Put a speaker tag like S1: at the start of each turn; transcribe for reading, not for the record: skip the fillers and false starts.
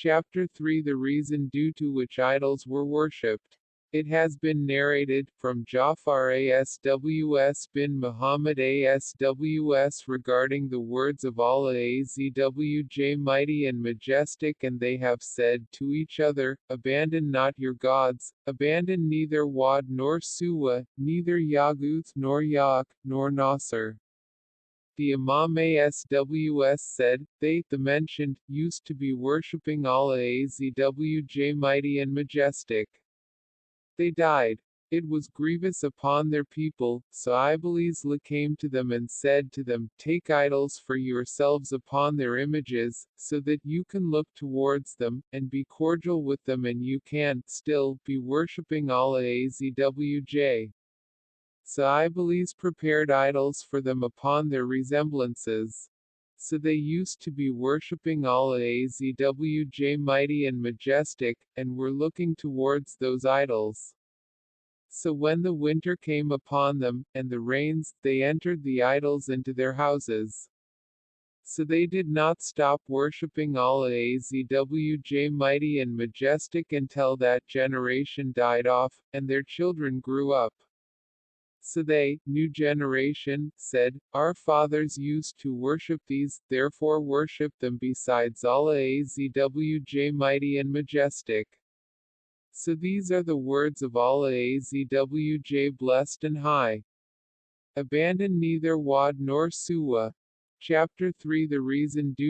S1: Chapter 3 The reason due to which idols were worshipped. It has been narrated, from Ja'far Asws bin Muhammad Asws regarding the words of Allah Azwj mighty and majestic, and they have said to each other, abandon not your gods, abandon neither Wad nor Suwa, neither Yaguth nor Ya'uk, nor Nasr. The Imam Asws said, they, the mentioned, used to be worshipping Allah Azwj mighty and majestic. They died. It was grievous upon their people, so Iblis came to them and said to them, take idols for yourselves upon their images, so that you can look towards them, and be cordial with them, and you can, still, be worshipping Allah Azwj. So Iblis prepared idols for them upon their resemblances. So they used to be worshipping Allah Azwj mighty and majestic, and were looking towards those idols. So when the winter came upon them, and the rains, they entered the idols into their houses. So they did not stop worshipping Allah Azwj mighty and majestic until that generation died off, and their children grew up. So they, new generation, said, our fathers used to worship these, therefore worship them besides Allah Azwj mighty and majestic. So these are the words of Allah Azwj blessed and high. Abandon neither Wad nor Suwa. Chapter 3 The reason due